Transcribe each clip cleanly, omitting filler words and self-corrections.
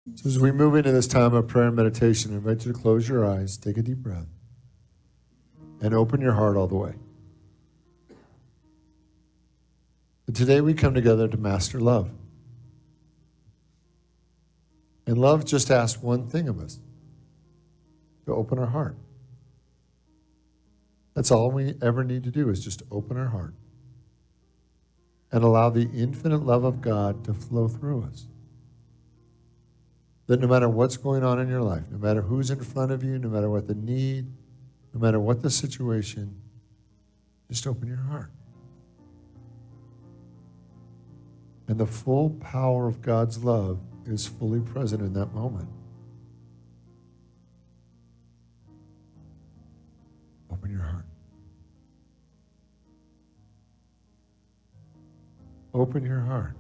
So as we move into this time of prayer and meditation, I invite you to close your eyes, take a deep breath, and open your heart all the way. But today we come together to master love. And love just asks one thing of us, to open our heart. That's all we ever need to do is just open our heart and allow the infinite love of God to flow through us. That no matter what's going on in your life, no matter who's in front of you, no matter what the need, no matter what the situation, just open your heart. And the full power of God's love is fully present in that moment. Open your heart. Open your heart.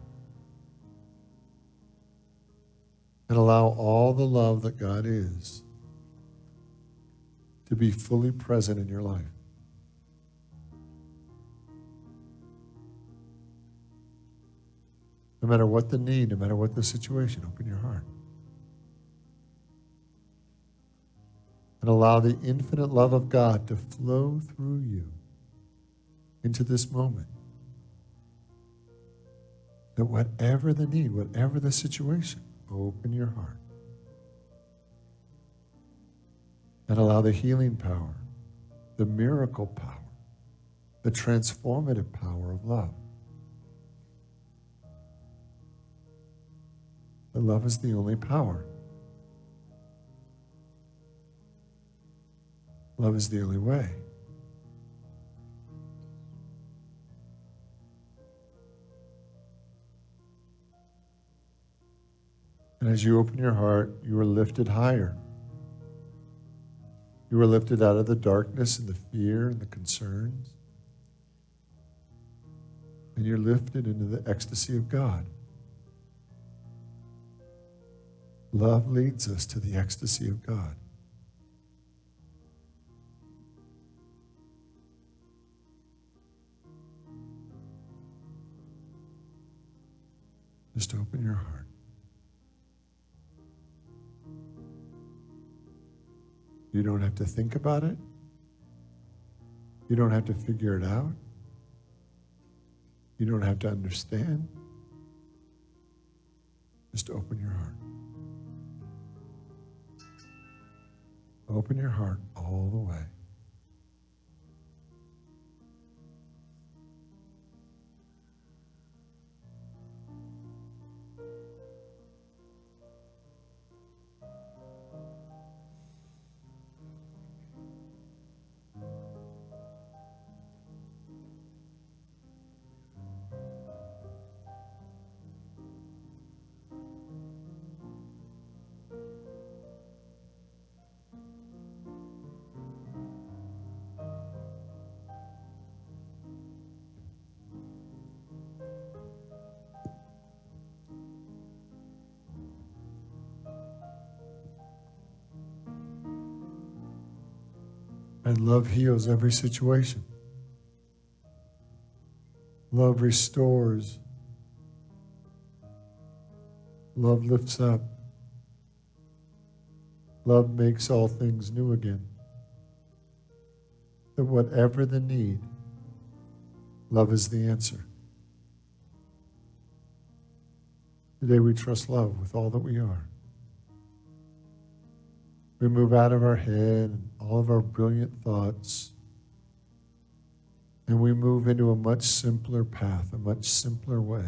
And allow all the love that God is to be fully present in your life. No matter what the need, no matter what the situation, open your heart. And allow the infinite love of God to flow through you into this moment. That whatever the need, whatever the situation, open your heart. And allow the healing power, the miracle power, the transformative power of love. That love is the only power. Love is the only way. And as you open your heart, you are lifted higher. You are lifted out of the darkness and the fear and the concerns. And you're lifted into the ecstasy of God. Love leads us to the ecstasy of God. Just open your heart. You don't have to think about it. You don't have to figure it out. You don't have to understand. Just open your heart. Open your heart all the way. And love heals every situation. Love restores. Love lifts up. Love makes all things new again. That whatever the need, love is the answer. Today we trust love with all that we are. We move out of our head and all of our brilliant thoughts, and we move into a much simpler path, a much simpler way.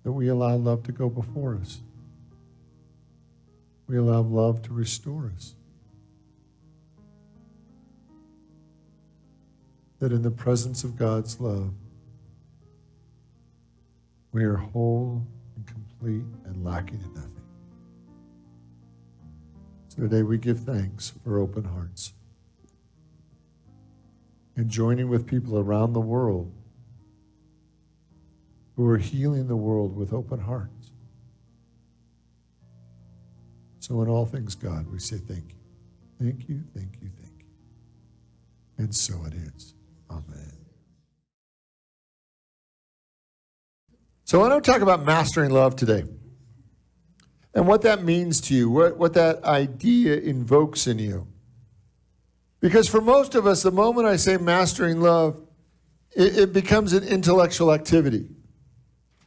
That we allow love to go before us. We allow love to restore us. That in the presence of God's love, we are whole and complete and lacking in nothing. So today we give thanks for open hearts and joining with people around the world who are healing the world with open hearts. So in all things, God, we say thank you. Thank you, thank you, thank you. And so it is. Amen. So I want to talk about mastering love today. and what that means to you, what that idea invokes in you. Because for most of us, the moment I say mastering love, it becomes an intellectual activity.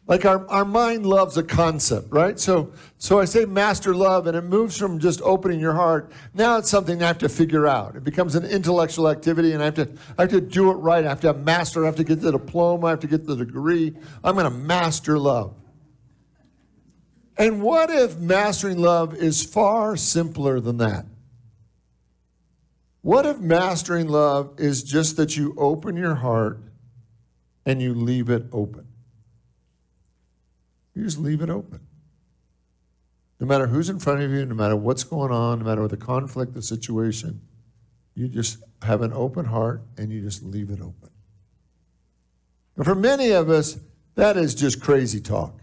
Like our mind loves a concept, right? So I say master love, and it moves from just opening your heart. Now it's something I have to figure out. It becomes an intellectual activity, and I have to do it right. I have to master. I have to get the diploma. I have to get the degree. I'm going to master love. And what if mastering love is far simpler than that? What if mastering love is just that you open your heart and you leave it open? You just leave it open. No matter who's in front of you, no matter what's going on, no matter what the conflict, the situation, you just have an open heart and you just leave it open. And for many of us, that is just crazy talk.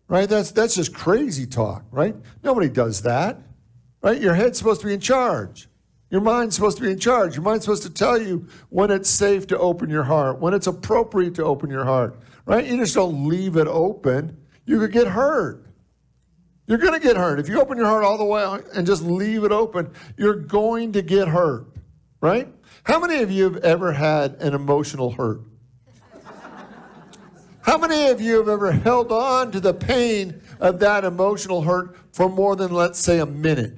Right? That's just crazy talk, right? Nobody does that. Right? Your head's supposed to be in charge. Your mind's supposed to be in charge. Your mind's supposed to tell you when it's safe to open your heart, when it's appropriate to open your heart. Right? You just don't leave it open. You could get hurt. You're going to get hurt. If you open your heart all the way and just leave it open, you're going to get hurt. Right? How many of you have ever had an emotional hurt? How many of you have ever held on to the pain of that emotional hurt for more than, let's say, a minute?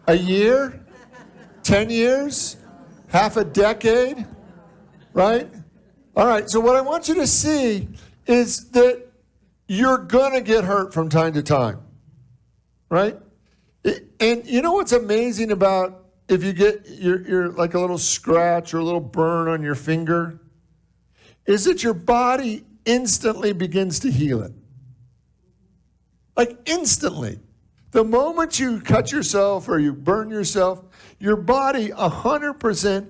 A year? 10 years? Half a decade? Right? All right, so what I want you to see is that you're going to get hurt from time to time. Right? And you know what's amazing about if you get your like a little scratch or a little burn on your finger? Is that your body instantly begins to heal it. Like instantly. The moment you cut yourself or you burn yourself, your body 100%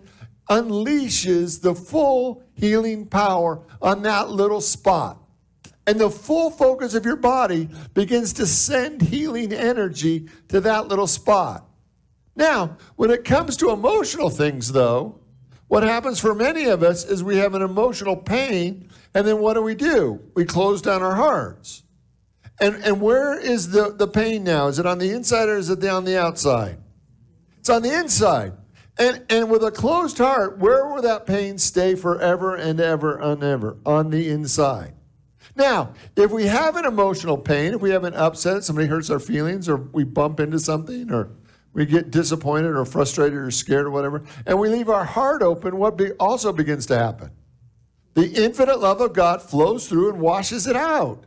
unleashes the full healing power on that little spot. And the full focus of your body begins to send healing energy to that little spot. Now, when it comes to emotional things, though, what happens for many of us is we have an emotional pain, and then what do? We close down our hearts. And where is the pain now? Is it on the inside or is it on the outside? It's on the inside. And with a closed heart, where will that pain stay forever and ever and ever? On the inside. Now, if we have an emotional pain, if we have an upset, somebody hurts our feelings, or we bump into something, or we get disappointed or frustrated or scared or whatever, and we leave our heart open, what also begins to happen? The infinite love of God flows through and washes it out.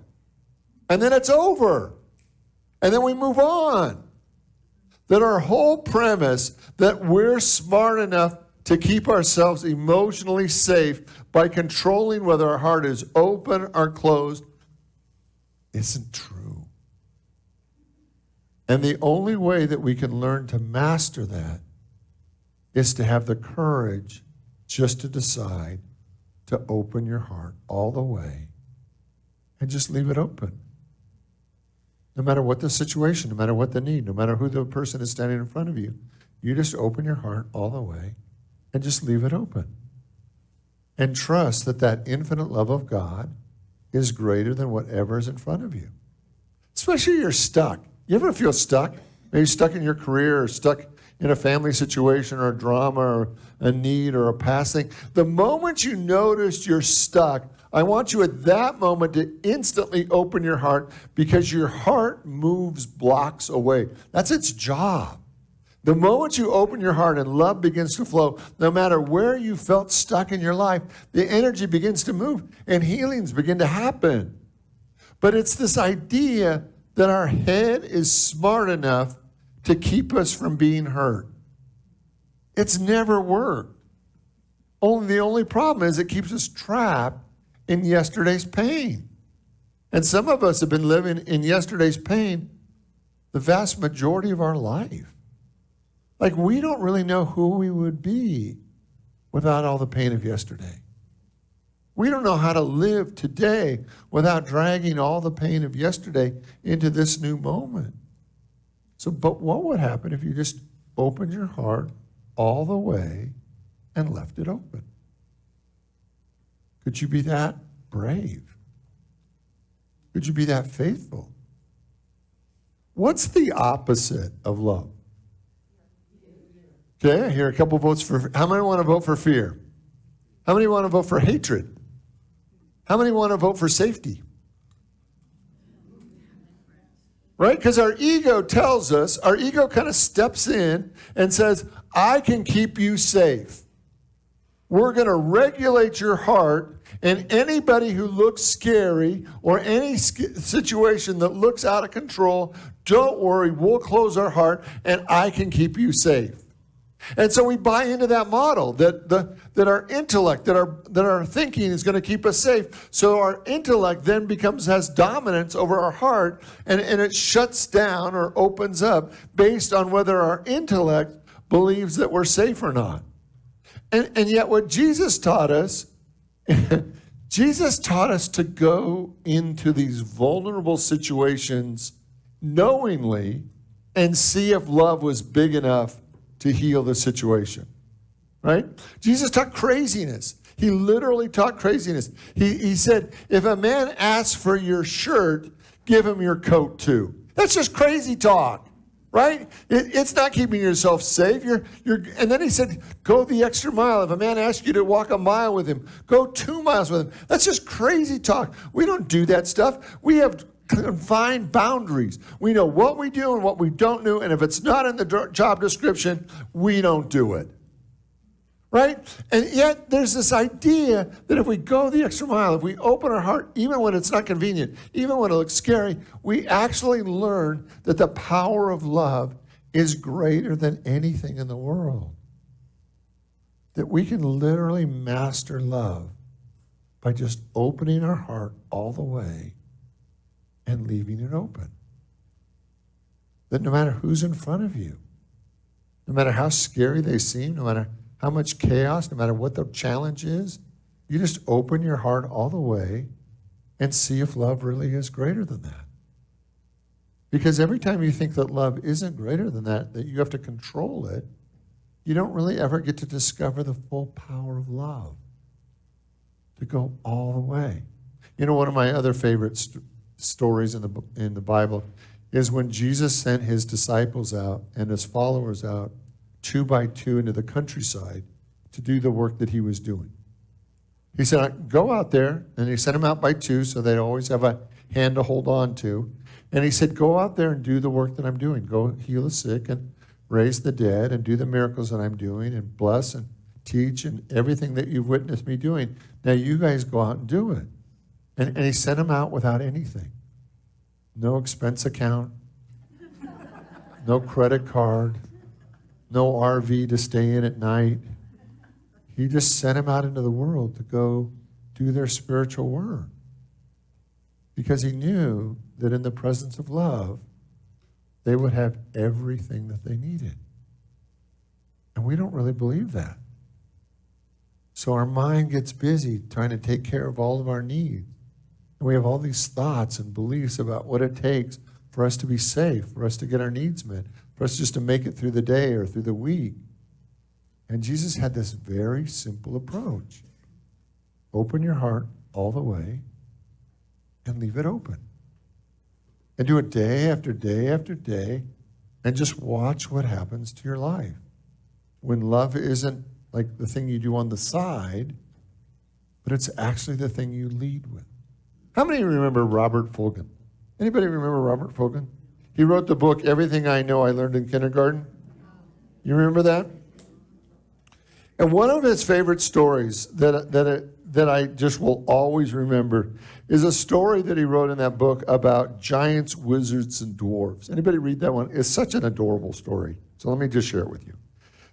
And then it's over. And then we move on. That our whole premise that we're smart enough to keep ourselves emotionally safe by controlling whether our heart is open or closed isn't true. And the only way that we can learn to master that is to have the courage just to decide to open your heart all the way and just leave it open. No matter what the situation, no matter what the need, no matter who the person is standing in front of you, you just open your heart all the way and just leave it open. And trust that that infinite love of God is greater than whatever is in front of you. Especially if you're stuck. You ever feel stuck? Maybe stuck in your career or stuck in a family situation or a drama or a need or a past thing. The moment you notice you're stuck, I want you at that moment to instantly open your heart because your heart moves blocks away. That's its job. The moment you open your heart and love begins to flow, no matter where you felt stuck in your life, the energy begins to move and healings begin to happen. But it's this idea that our head is smart enough to keep us from being hurt. It's never worked. The only problem is it keeps us trapped in yesterday's pain. And some of us have been living in yesterday's pain the vast majority of our life. Like we don't really know who we would be without all the pain of yesterday. We don't know how to live today without dragging all the pain of yesterday into this new moment. But what would happen if you just opened your heart all the way and left it open? Could you be that brave? Could you be that faithful? What's the opposite of love? Okay, I hear a couple votes for, how many want to vote for fear? How many want to vote for hatred? How many want to vote for safety? Right? Because our ego tells us, our ego kind of steps in and says, I can keep you safe. We're going to regulate your heart, and anybody who looks scary or any situation that looks out of control, don't worry, we'll close our heart and I can keep you safe. And so we buy into that model that our intellect, that our thinking is going to keep us safe. So our intellect then has dominance over our heart, and it shuts down or opens up based on whether our intellect believes that we're safe or not. And yet what Jesus taught us, Jesus taught us to go into these vulnerable situations knowingly and see if love was big enough to heal the situation, right? Jesus taught craziness. He literally taught craziness. He said, if a man asks for your shirt, give him your coat too. That's just crazy talk, right? It's not keeping yourself safe. And then he said, go the extra mile. If a man asks you to walk a mile with him, go 2 miles with him. That's just crazy talk. We don't do that stuff. We have confined boundaries. We know what we do and what we don't do, and if it's not in the job description, we don't do it. Right? And yet there's this idea that if we go the extra mile, if we open our heart, even when it's not convenient, even when it looks scary, we actually learn that the power of love is greater than anything in the world. That we can literally master love by just opening our heart all the way and leaving it open. That no matter who's in front of you, no matter how scary they seem, no matter how much chaos, no matter what the challenge is, you just open your heart all the way and see if love really is greater than that. Because every time you think that love isn't greater than that you have to control it, you don't really ever get to discover the full power of love, to go all the way. You know, one of my other favorite stories in the Bible is when Jesus sent his disciples out and his followers out 2 by 2 into the countryside to do the work that he was doing. He said, go out there, and he sent them out by 2 so they'd always have a hand to hold on to. And he said, go out there and do the work that I'm doing. Go heal the sick and raise the dead and do the miracles that I'm doing and bless and teach and everything that you've witnessed me doing. Now you guys go out and do it. And he sent them out without anything. No expense account, no credit card, no RV to stay in at night. He just sent them out into the world to go do their spiritual work. Because he knew that in the presence of love, they would have everything that they needed. And we don't really believe that. So our mind gets busy trying to take care of all of our needs. And we have all these thoughts and beliefs about what it takes for us to be safe, for us to get our needs met, for us just to make it through the day or through the week. And Jesus had this very simple approach. Open your heart all the way and leave it open. And do it day after day after day and just watch what happens to your life. When love isn't like the thing you do on the side, but it's actually the thing you lead with. How many remember Robert Fulghum? Anybody remember Robert Fulghum? He wrote the book, Everything I Know I Learned in Kindergarten. You remember that? And one of his favorite stories that I just will always remember is a story that he wrote in that book about giants, wizards, and dwarves. Anybody read that one? It's such an adorable story. So let me just share it with you.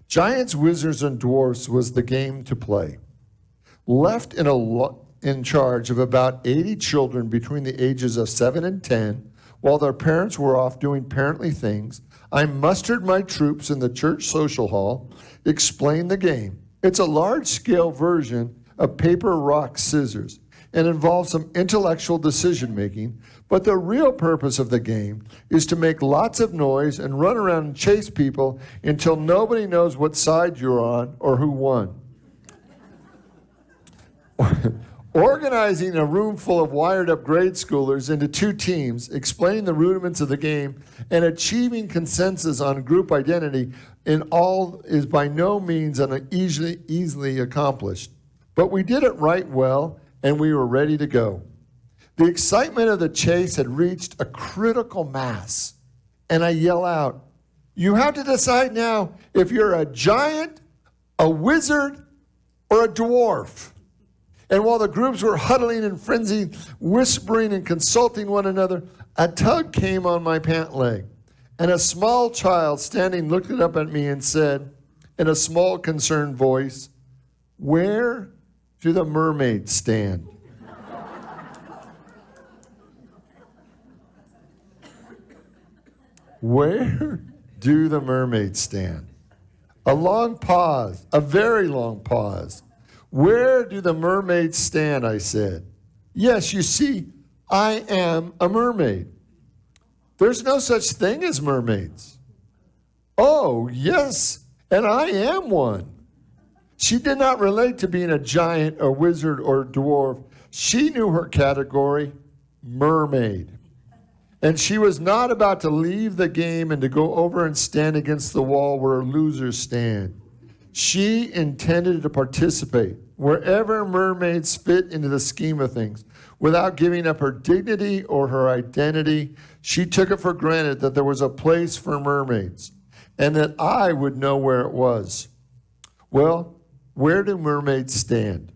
Giants, Wizards, and Dwarfs was the game to play. Left in charge of about 80 children between the ages of 7 and 10, while their parents were off doing parently things, I mustered my troops in the church social hall, explained the game. It's a large-scale version of paper, rock, scissors, and involves some intellectual decision-making, but the real purpose of the game is to make lots of noise and run around and chase people until nobody knows what side you're on or who won. Organizing a room full of wired-up grade schoolers into two teams, explaining the rudiments of the game, and achieving consensus on group identity in all is by no means easily accomplished. But we did it right well, and we were ready to go. The excitement of the chase had reached a critical mass, and I yell out, "You have to decide now if you're a giant, a wizard, or a dwarf." And while the groups were huddling in frenzy, whispering and consulting one another, a tug came on my pant leg. And a small child standing looked up at me and said, in a small concerned voice, "Where do the mermaids stand?" Where do the mermaids stand? A long pause, a very long pause. "Where do the mermaids stand?" I said. "Yes, you see, I am a mermaid." "There's no such thing as mermaids." "Oh, yes, and I am one." She did not relate to being a giant, a wizard, or a dwarf. She knew her category, mermaid. And she was not about to leave the game and to go over and stand against the wall where losers stand. She intended to participate wherever mermaids fit into the scheme of things. Without giving up her dignity or her identity, she took it for granted that there was a place for mermaids and that I would know where it was. Well, where do mermaids stand?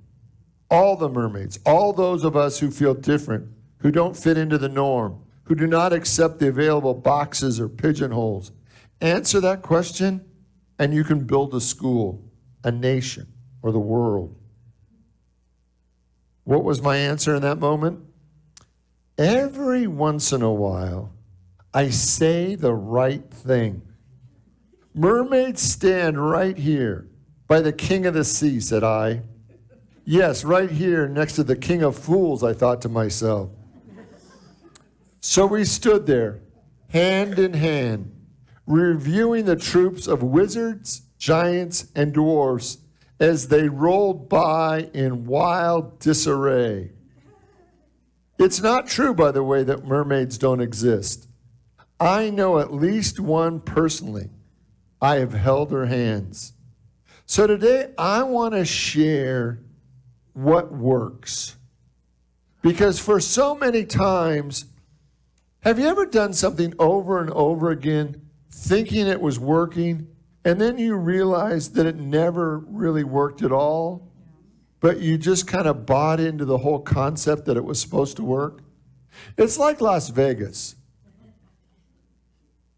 All the mermaids, all those of us who feel different, who don't fit into the norm, who do not accept the available boxes or pigeonholes. Answer that question, and you can build a school, a nation, or the world. What was my answer in that moment? Every once in a while, I say the right thing. "Mermaids stand right here by the king of the sea," said I. "Yes, right here next to the king of fools," I thought to myself. So we stood there, hand in hand, reviewing the troops of wizards, giants, and dwarfs as they rolled by in wild disarray. It's not true, by the way, that mermaids don't exist. I know at least one personally. I have held her hands. So today I want to share what works. Because for so many times, have you ever done something over and over again thinking it was working, and then you realize that it never really worked at all, but you just kind of bought into the whole concept that it was supposed to work? It's like Las Vegas.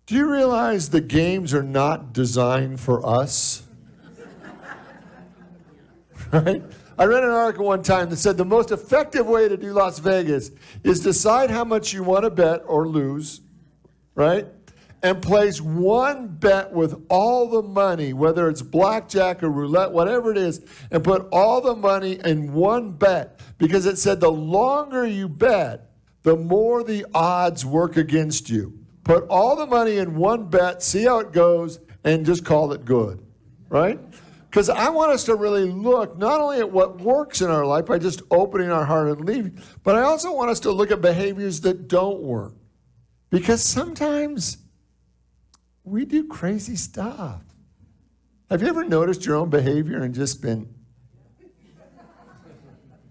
Do you realize the games are not designed for us? Right? I read an article one time that said the most effective way to do Las Vegas is decide how much you want to bet or lose, right? And place one bet with all the money, whether it's blackjack or roulette, whatever it is, and put all the money in one bet. Because it said the longer you bet, the more the odds work against you. Put all the money in one bet, see how it goes, and just call it good, right? Because I want us to really look not only at what works in our life by just opening our heart and leaving, but I also want us to look at behaviors that don't work. Because sometimes we do crazy stuff. Have you ever noticed your own behavior and just been,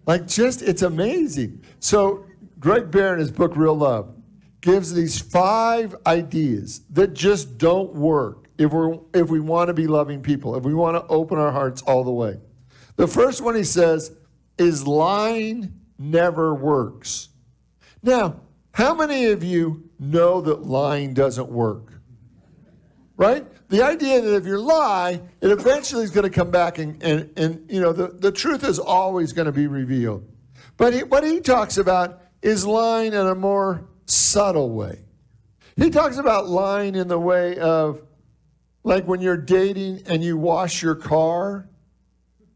it's amazing. So Greg Bear in his book, Real Love, gives these 5 ideas that just don't work if we want to be loving people, if we want to open our hearts all the way. The first one he says is lying never works. Now, how many of you know that lying doesn't work? Right? The idea that if you lie, it eventually is going to come back and the truth is always going to be revealed. But what he talks about is lying in a more subtle way. He talks about lying in the way of, like when you're dating and you wash your car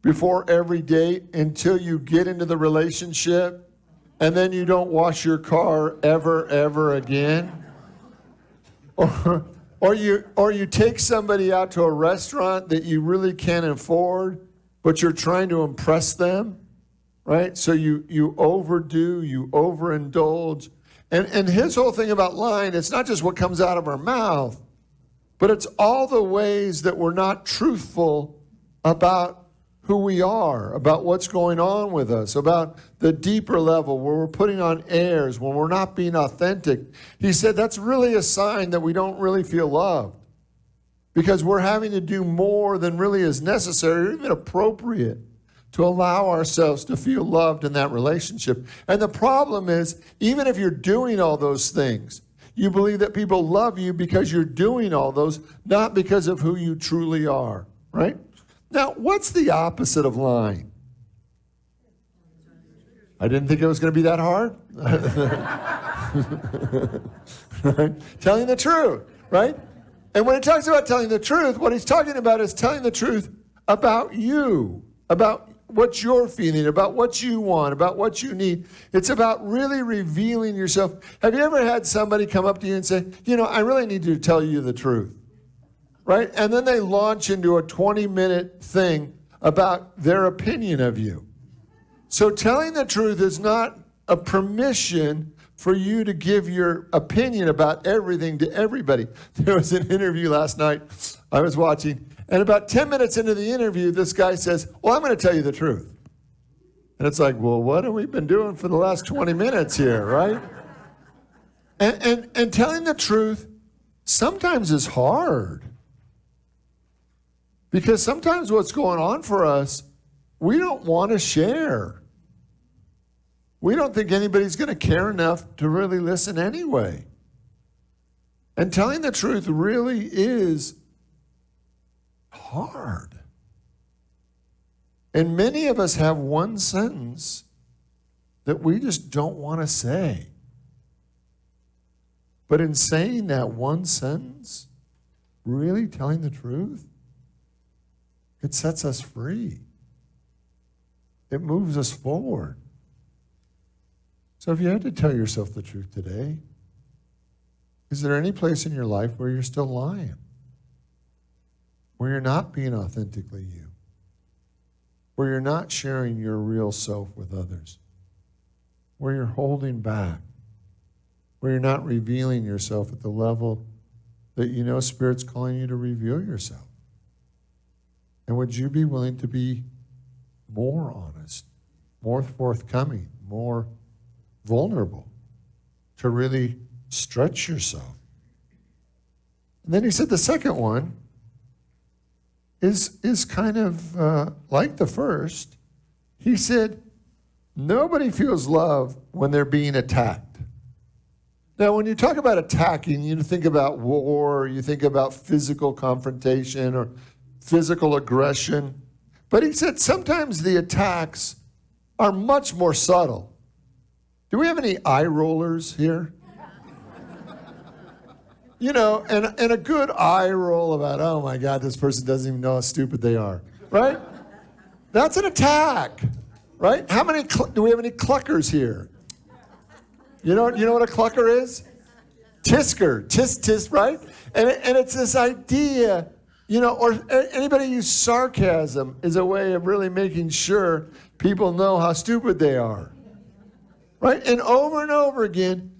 before every date until you get into the relationship, and then you don't wash your car ever again. Or you take somebody out to a restaurant that you really can't afford, but you're trying to impress them. right? So you overdo, you overindulge. And his whole thing about lying, it's not just what comes out of our mouth, but it's all the ways that we're not truthful about who we are, about what's going on with us, about the deeper level where we're putting on airs, when we're not being authentic. He said that's really a sign that we don't really feel loved, because we're having to do more than really is necessary or even appropriate to allow ourselves to feel loved in that relationship. And the problem is, even if you're doing all those things, you believe that people love you because you're doing all those, not because of who you truly are, right? Now, what's the opposite of lying? I didn't think it was going to be that hard. Right? Telling the truth, right? And when he talks about telling the truth, what he's talking about is telling the truth about you, about what you're feeling, about what you want, about what you need. It's about really revealing yourself. Have you ever had somebody come up to you and say, I really need to tell you the truth? Right? And then they launch into a 20-minute thing about their opinion of you. So telling the truth is not a permission for you to give your opinion about everything to everybody. There was an interview last night I was watching, and about 10 minutes into the interview, this guy says, well, I'm going to tell you the truth. And it's like, well, what have we been doing for the last 20 minutes here, right? And telling the truth sometimes is hard. Because sometimes what's going on for us, we don't want to share. We don't think anybody's going to care enough to really listen anyway. And telling the truth really is hard. And many of us have one sentence that we just don't want to say. But in saying that one sentence, really telling the truth, it sets us free. It moves us forward. So if you had to tell yourself the truth today, is there any place in your life where you're still lying? Where you're not being authentically you? Where you're not sharing your real self with others? Where you're holding back? Where you're not revealing yourself at the level that you know Spirit's calling you to reveal yourself? And would you be willing to be more honest, more forthcoming, more vulnerable, to really stretch yourself? And then he said the second one is kind of like the first. He said, nobody feels love when they're being attacked. Now, when you talk about attacking, you think about war, you think about physical confrontation or physical aggression. But he said sometimes the attacks are much more subtle. Do we have any eye rollers here? And a good eye roll about, oh my God, this person doesn't even know how stupid they are, right? That's an attack, right? How many, do we have any cluckers here? You know what a clucker is? Tisker, tisk, right? And it's this idea, or anybody use sarcasm as a way of really making sure people know how stupid they are, right? And over again,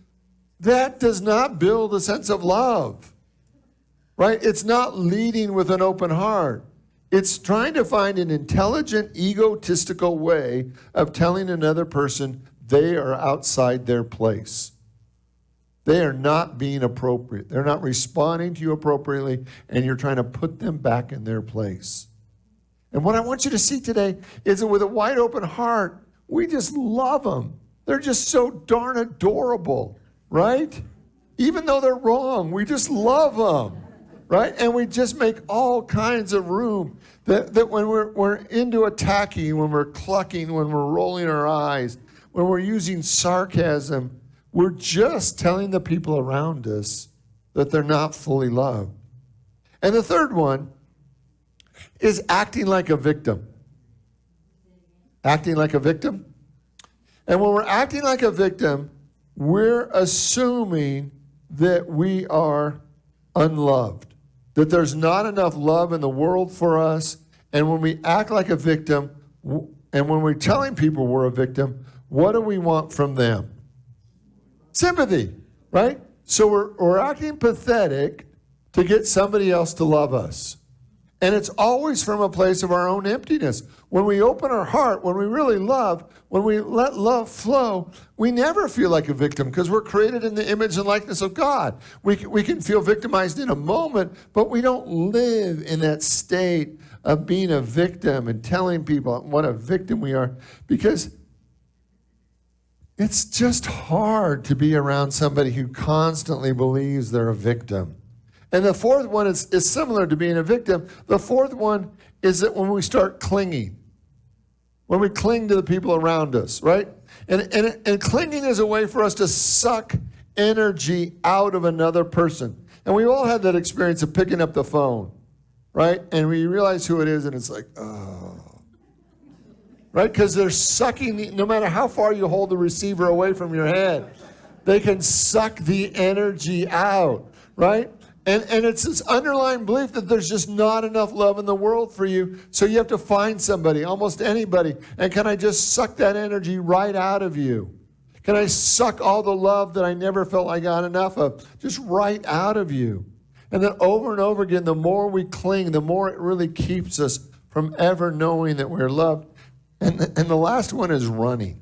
that does not build a sense of love, right? It's not leading with an open heart. It's trying to find an intelligent, egotistical way of telling another person they are outside their place. They are not being appropriate. They're not responding to you appropriately, and you're trying to put them back in their place. And what I want you to see today is that with a wide open heart, we just love them. They're just so darn adorable, right? Even though they're wrong, we just love them, right? And we just make all kinds of room that when we're into attacking, when we're clucking, when we're rolling our eyes, when we're using sarcasm, we're just telling the people around us that they're not fully loved. And the third one is acting like a victim. Acting like a victim. And when we're acting like a victim, we're assuming that we are unloved, that there's not enough love in the world for us. And when we act like a victim, And when we're telling people we're a victim, what do we want from them? Sympathy, right? So we're acting pathetic to get somebody else to love us. And it's always from a place of our own emptiness. When we open our heart, when we really love, when we let love flow, we never feel like a victim because we're created in the image and likeness of God. We can feel victimized in a moment, but we don't live in that state of being a victim and telling people what a victim we are, because it's just hard to be around somebody who constantly believes they're a victim. And the fourth one is similar to being a victim. The fourth one is that when we start clinging, when we cling to the people around us, right? And clinging is a way for us to suck energy out of another person. And we all had that experience of picking up the phone, right? And we realize who it is, and it's like, oh. Right? Because they're sucking, no matter how far you hold the receiver away from your head, they can suck the energy out, right? And it's this underlying belief that there's just not enough love in the world for you, so you have to find somebody, almost anybody. And can I just suck that energy right out of you? Can I suck all the love that I never felt I got enough of just right out of you? And then over and over again, the more we cling, the more it really keeps us from ever knowing that we're loved. And the last one is running.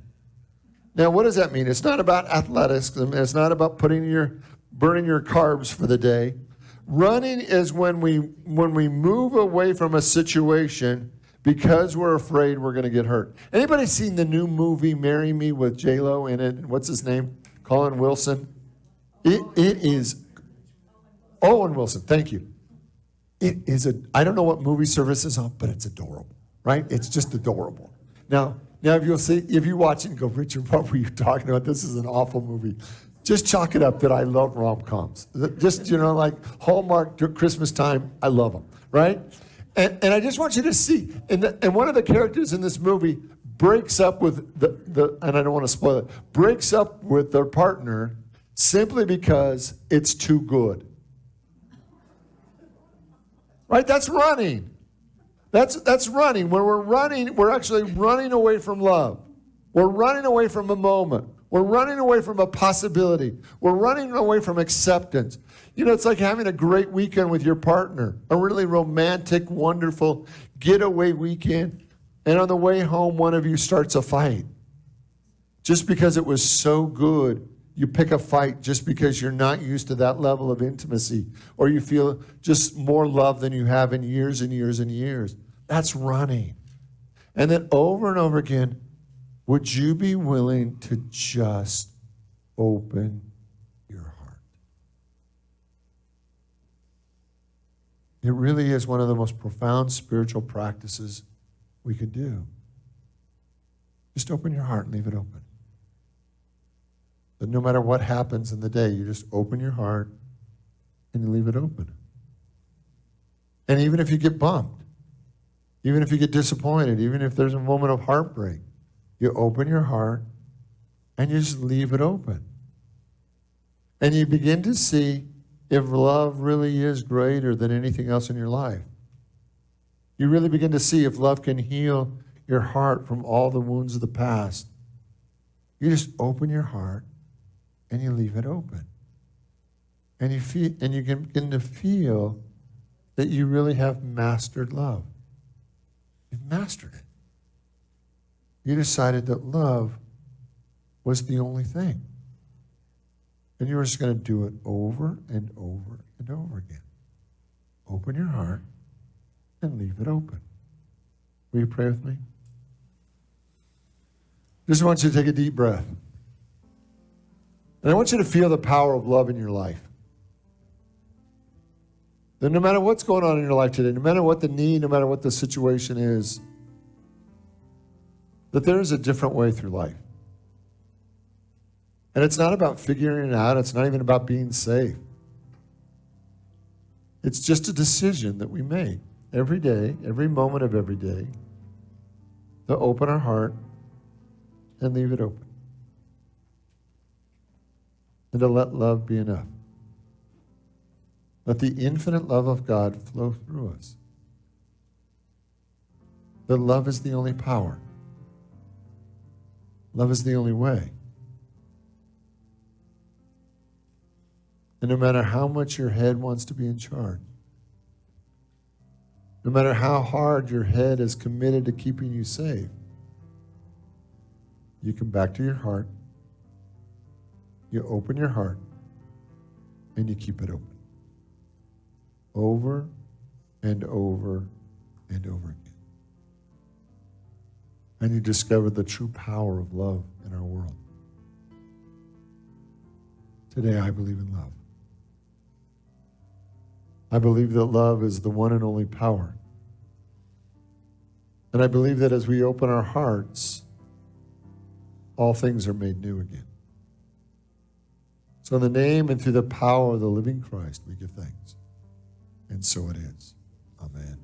Now, what does that mean? It's not about athleticism. It's not about burning your carbs for the day. Running is when we move away from a situation because we're afraid we're going to get hurt. Anybody seen the new movie Marry Me with J-Lo in it? What's his name? Colin Wilson. It is Owen Wilson. Thank you. It is I don't know what movie service is on, but it's adorable, right? It's just adorable. Now if you watch it and go, Richard, what were you talking about? This is an awful movie. Just chalk it up that I love rom-coms. Just, like Hallmark Christmas time, I love them, right? And I just want you to see, and one of the characters in this movie breaks up with and I don't want to spoil it, breaks up with their partner simply because it's too good. Right? That's running. That's running. When we're running, we're actually running away from love. We're running away from a moment. We're running away from a possibility. We're running away from acceptance. It's like having a great weekend with your partner, a really romantic, wonderful getaway weekend, and on the way home, one of you starts a fight. Just because it was so good, you pick a fight just because you're not used to that level of intimacy, or you feel just more love than you have in years and years and years. That's running. And then over and over again, would you be willing to just open your heart? It really is one of the most profound spiritual practices we could do. Just open your heart and leave it open. But no matter what happens in the day, you just open your heart and you leave it open. And even if you get bumped, even if you get disappointed, even if there's a moment of heartbreak, you open your heart and you just leave it open. And you begin to see if love really is greater than anything else in your life. You really begin to see if love can heal your heart from all the wounds of the past. You just open your heart and you leave it open. And you can begin to feel that you really have mastered love. You've mastered it. You decided that love was the only thing. And you were just going to do it over and over and over again. Open your heart and leave it open. Will you pray with me? Just want you to take a deep breath. And I want you to feel the power of love in your life. That no matter what's going on in your life today, no matter what the need, no matter what the situation is, that there is a different way through life. And it's not about figuring it out. It's not even about being safe. It's just a decision that we make every day, every moment of every day, to open our heart and leave it open. And to let love be enough. Let the infinite love of God flow through us. That love is the only power. Love is the only way. And no matter how much your head wants to be in charge, no matter how hard your head is committed to keeping you safe, you come back to your heart, you open your heart, and you keep it open. Over and over and over again. And you discover the true power of love in our world. Today, I believe in love. I believe that love is the one and only power. And I believe that as we open our hearts, all things are made new again. So in the name and through the power of the living Christ, we give thanks. And so it is. Amen.